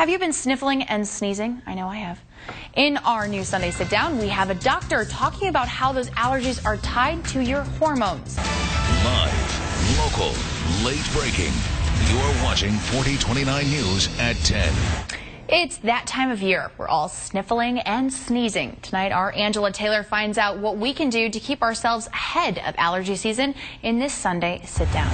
Have you been sniffling and sneezing? I know I have. In our new Sunday Sit Down, we have a doctor talking about how those allergies are tied to your hormones. Live, local, late breaking. You're watching 4029 News at 10. It's that time of year. We're all sniffling and sneezing. Tonight, our Angela Taylor finds out what we can do to keep ourselves ahead of allergy season in this Sunday Sit Down.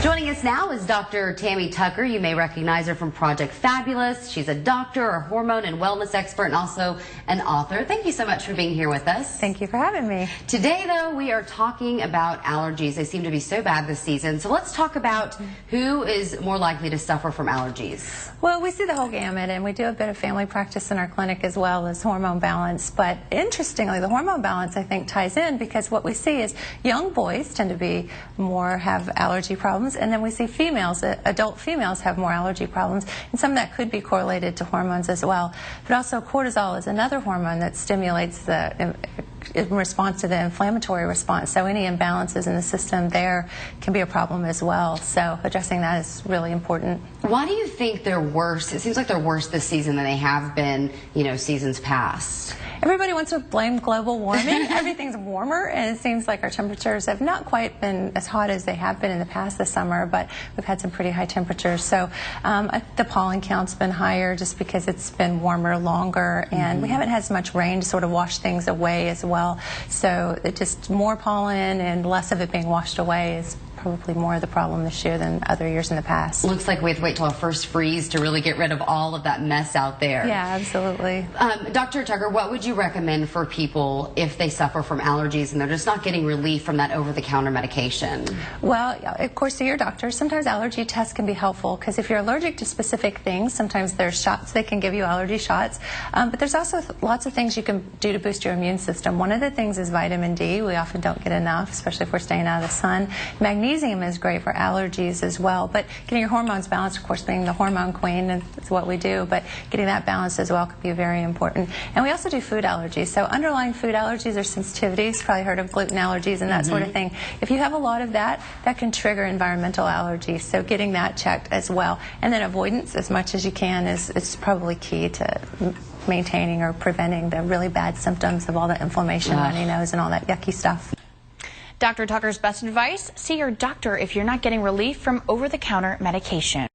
Joining us now is Dr. Tammy Tucker. You may recognize her from Project Fabulous. She's a doctor, a hormone and wellness expert, and also an author. Thank you so much for being here with us. Thank you for having me. Today, though, we are talking about allergies. They seem to be so bad this season. So let's talk about who is more likely to suffer from allergies. Well, we see the whole gamut, and we do a bit of family practice in our clinic as well as hormone balance. But interestingly, the hormone balance, I think, ties in because what we see is young boys tend to have allergy problems. And then we see females, adult females have more allergy problems, and some of that could be correlated to hormones as well. But also cortisol is another hormone that stimulates in response to the inflammatory response. So any imbalances in the system there can be a problem as well. So addressing that is really important. Why do you think they're worse? It seems like they're worse this season than they have been, seasons past. Everybody wants to blame global warming. Everything's warmer, and it seems like our temperatures have not quite been as hot as they have been in the past this summer, but we've had some pretty high temperatures. So the pollen count's been higher just because it's been warmer longer, and we haven't had as much rain to sort of wash things away as well. So it just more pollen and less of it being washed away is probably more of the problem this year than other years in the past. Looks like we have to wait till our first freeze to really get rid of all of that mess out there. Yeah, absolutely. Dr. Tucker, what would you recommend for people if they suffer from allergies and they're just not getting relief from that over-the-counter medication? Well, of course, to your doctor, sometimes allergy tests can be helpful because if you're allergic to specific things, sometimes there's shots they can give you, allergy shots. But there's also lots of things you can do to boost your immune system. One of the things is vitamin D. We often don't get enough, especially if we're staying out of the sun. Magnesium is great for allergies as well, but getting your hormones balanced, of course, being the hormone queen is what we do, but getting that balanced as well could be very important. And we also do food allergies. So underlying food allergies are sensitivities. Probably heard of gluten allergies and that sort of thing. If you have a lot of that, that can trigger environmental allergies. So getting that checked as well. And then avoidance as much as you can is probably key to maintaining or preventing the really bad symptoms of all the inflammation, runny nose, and all that yucky stuff. Dr. Tucker's best advice: see your doctor if you're not getting relief from over-the-counter medication.